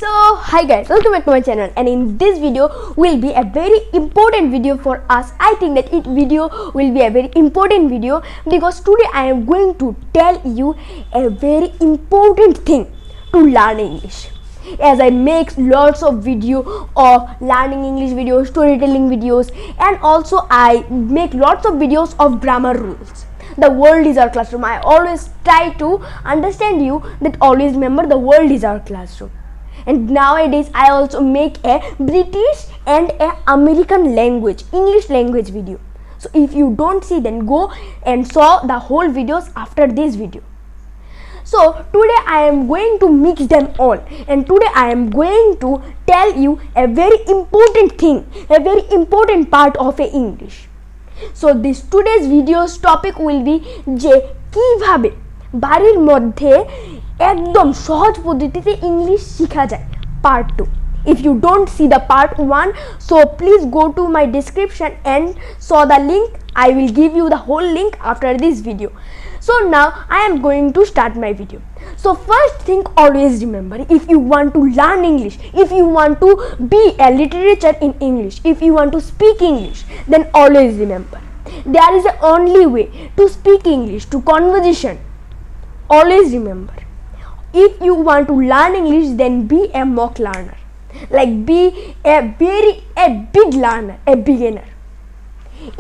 So hi guys, welcome back to my channel, and in this video will be a very important video for us. I think that it video will be a very important video because today I am going to tell you a very important thing to learn English. As I make lots of video of learning English videos, storytelling videos, and also I make lots of videos of grammar rules. The world is our classroom. I always try to understand you that always remember the world is our classroom. And nowadays I also make a British and a American language, English language video. So if you don't see, then go and saw the whole videos after this video. So today I am going to mix them all, and today I am going to tell you a very important thing, a very important part of a English. So this today's video's topic will be যে কিভাবে বাড়ির মধ্যে একদম সহজ পদ্ধতিতে English শেখা যায় part 2. If you don't see the part 1, so please go to my description and saw the link. I will give you the whole link after this video. So now I am going to start my video. So first thing, always remember, if you want to learn English, if you want to be a literature in English, if you want to speak English, then always remember there is a only way to speak English, to conversation. Always remember, if you want to learn English, then be a mock learner, like be a big learner, a beginner.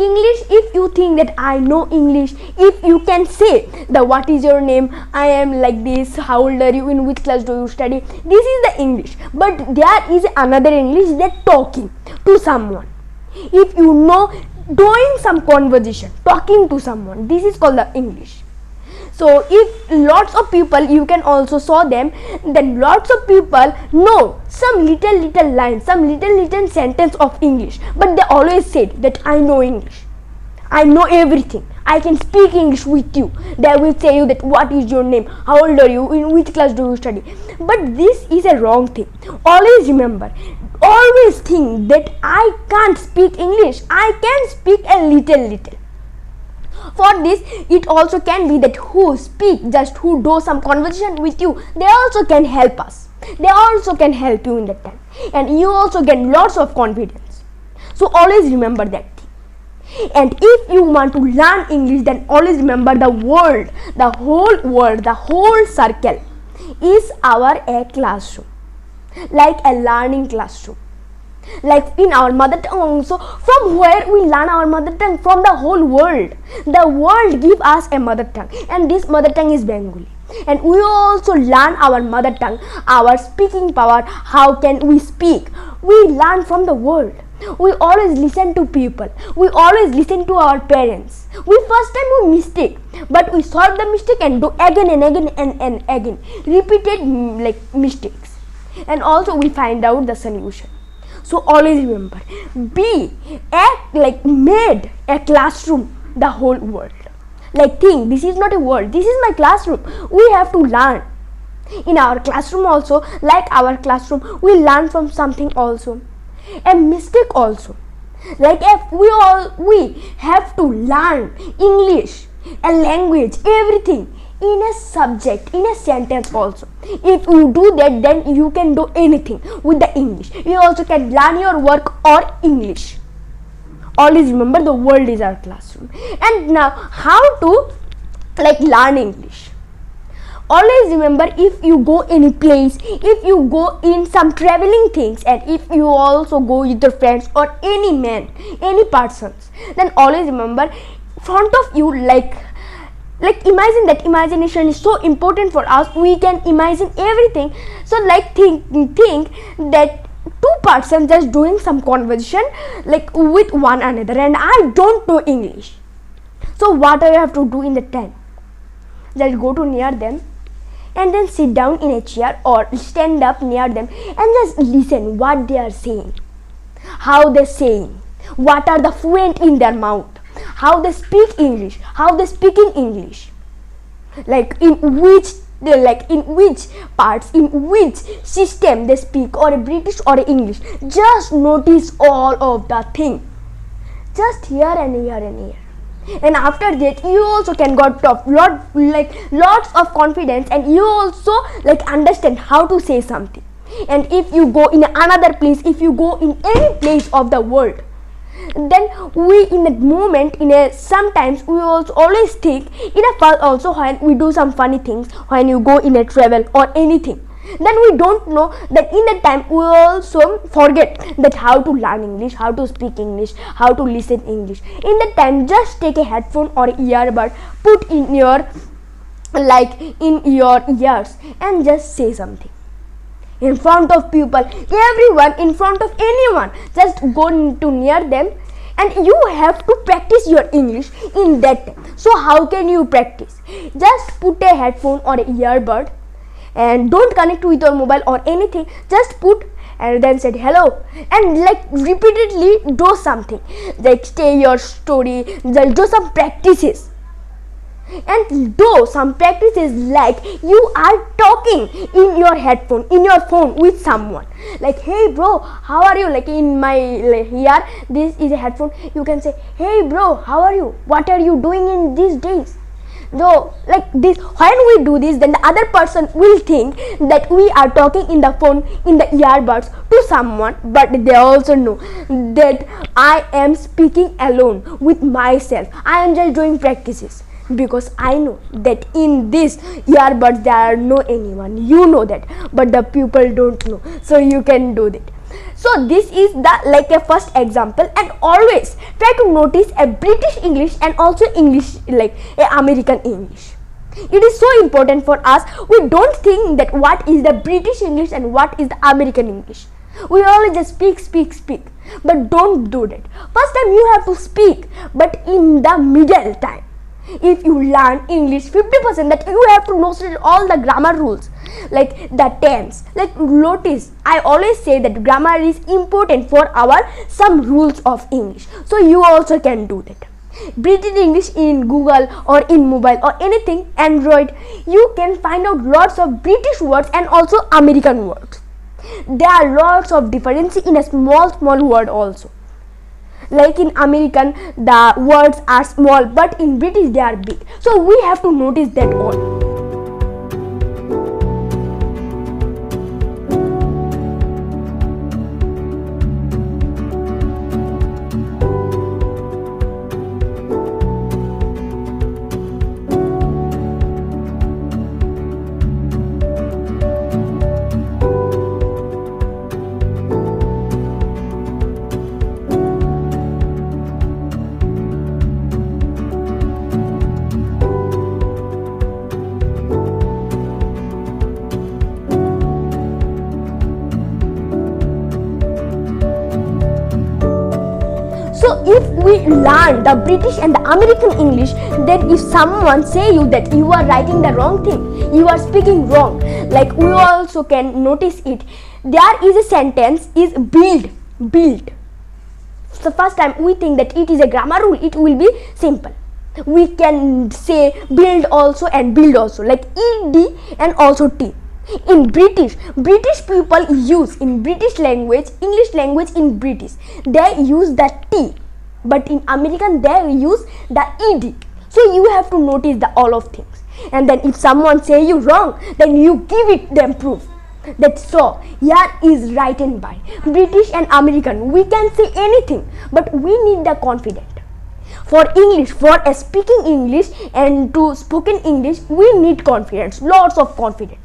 English, if you think that I know English, if you can say the what is your name, I am like this, how old are you, in which class do you study, this is the English. But there is another English, that talking to someone. If you know doing some conversation, talking to someone, this is called the English. So if lots of people, you can also saw them, then lots of people know some little lines, some little sentence of English, but they always said that I know English, I know everything, I can speak English with you. They will say you that what is your name, how old are you, in which class do you study. But this is a wrong thing. Always remember, always think that I can't speak English, I can speak a little. For this, it also can be that who speak, just who do some conversation with you, they also can help us, they also can help you in that time, and you also get lots of confidence. So always remember that thing. And if you want to learn English, then always remember the world, the whole world, the whole circle is our a classroom, like a learning classroom. Like in our mother tongue also, from where we learn our mother tongue, from the whole world. The world give us a mother tongue, and this mother tongue is Bengali, and we also learn our mother tongue, our speaking power, how can we speak, we learn from the world. We always listen to people, we always listen to our parents. We first time we mistake, but we solve the mistake and do again and again repeated like mistakes, and also we find out the solution. So always remember, made a classroom the whole world. Like think, this is not a world, this is my classroom. We have to learn. In our classroom also, like our classroom, we learn from something also. A mistake also. Like if we have to learn English, a language, everything in a subject, in a sentence also. If you do that, then you can do anything with the English. You also can learn your work or English. Always remember, the world is our classroom. And now, how to learn English? Always remember, if you go any place, if you go in some traveling things, and if you also go with your friends or any man, any persons, then always remember, front of you, like imagine that. Imagination is so important for us. We can imagine everything. So think that two persons just doing some conversation with one another, and I don't know English. So what I have to do in the time? Just go to near them and then sit down in a chair or stand up near them and just listen what they are saying, how they saying, what are the fluent in their mouth, how they speak English, how they speaking English, in which parts, in which system they speak, or a British or a English. Just notice all of the thing, just here and here and here. And after that, you also can got lots of confidence, and you also understand how to say something. And if you go in another place, if you go in any place of the world, then we in that moment sometimes we also always think in a fall also when we do some funny things, when you go in a travel or anything, then we don't know that in that time we also forget that how to learn English, how to speak English, how to listen English. In that time, just take a headphone or earbud, put in your in your ears and just say something in front of people, everyone, in front of anyone. Just go to near them, and you have to practice your English in that time. So how can you practice? Just put a headphone or a earbud and don't connect with your mobile or anything. Just put and then said hello, and repeatedly do something, say your story, do some practices, and do some practices like you are talking in your headphone, in your phone with someone, hey bro, how are you? In my here, this is a headphone, you can say, hey bro, how are you, what are you doing in these days? Though this, when we do this, then the other person will think that we are talking in the phone, in the earbuds to someone, but they also know that I am speaking alone with myself. I am just doing practices, because I know that in this earbuds there are no anyone. You know that, but the people don't know, so you can do that. So this is the a first example, and always try to notice a British English and also English a American English. It is so important for us. We don't think that what is the British English and what is the American English. We always just speak, but don't do that. First time you have to speak, but in the middle time, if you learn English 50%, that you have to know all the grammar rules, the tense, notice. I always say that grammar is important for our some rules of English, so you also can do that. British English in Google or in mobile or anything, Android, you can find out lots of British words and also American words. There are lots of difference in a small word also. In American, the words are small, but in British they are big. So we have to notice that all. So if we learn the British and the American English, then if someone say you that you are writing the wrong thing, you are speaking wrong, we also can notice it. There is a sentence is build. So first time we think that it is a grammar rule, it will be simple. We can say build also and build also, ed and also t. In British people use, in British language, English language in British, they use the T, but in American they use the ED. So you have to notice all of things, and then if someone say you wrong, then you give them proof that so here is written by British and American. We can say anything, but we need the confidence. For English, for speaking English and to spoken English, we need confidence, lots of confidence.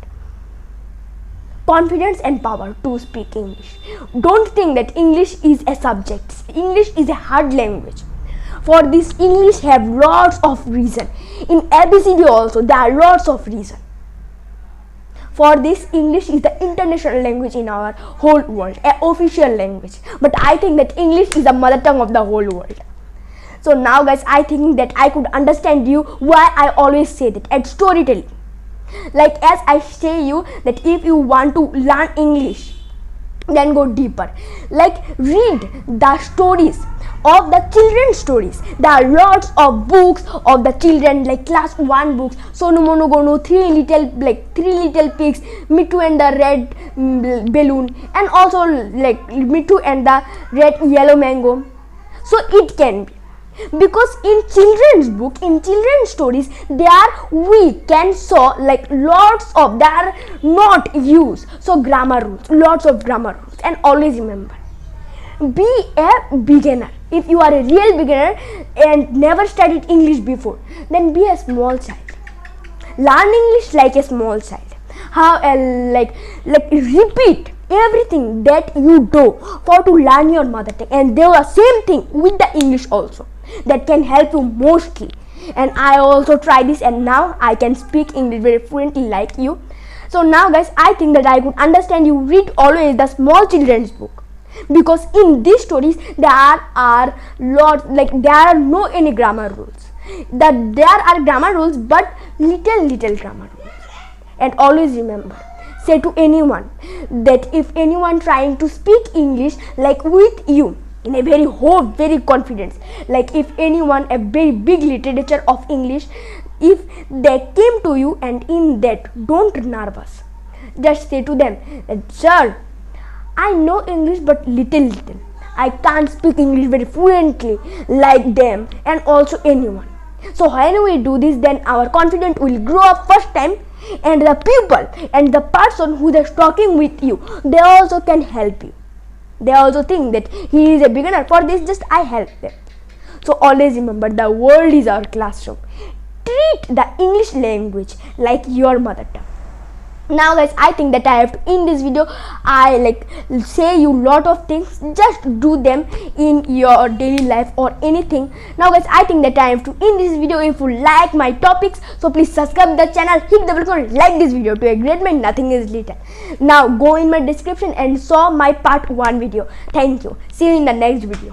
Confidence and power to speak English. Don't think that English is a subject. English is a hard language. For this, English have lots of reason. In ABCD also, there are lots of reason. For this, English is the international language in our whole world, an official language. But I think that English is the mother tongue of the whole world. So now guys, I think that I could understand you why I always say that at storytelling. As I say you that if you want to learn English, then go deeper. Read the stories of the children's stories. There are lots of books of the children, class 1 books, Sonu Monogono, three little pigs, Mittu and the red balloon, and also Mittu and the red yellow mango. So it can be. because in children's book, in children's stories, there we can saw like lots of, there are not used, so grammar rules, lots of grammar rules. And always remember, be a beginner. If you are a real beginner and never studied English before, then be a small child. Learn English like a small child. How like repeat everything that you do for to learn your mother tongue, and there are same thing with the English also, that can help you mostly. And I also try this, and now I can speak English very fluently like you. So now guys, I think that I could understand you read always the small children's book, because in these stories there are lots, like there are no any grammar rules, that there are grammar rules but little grammar rules. And always remember, say to anyone that if anyone trying to speak English like with you in a very hope, very confidence, like if anyone a very big literature of English, if they came to you and in that, don't nervous, just say to them that, sir, I know English but little, I can't speak English very fluently like them and also anyone. So when we do this, then our confidence will grow up first time, and the people and the person who is talking with you, they also can help you. They also think that he is a beginner, for this just I help them. So always remember, the world is our classroom. Treat the English language like your mother tongue. Now guys, I think that I have to end this video. I like say you lot of things, just do them in your daily life or anything. Now guys, I think that I have to end this video. If you like my topics, so please subscribe the channel, hit the bell icon, like this video. To a great man, nothing is little. Now go in my description and saw my part 1 video. Thank you. See you in the next video.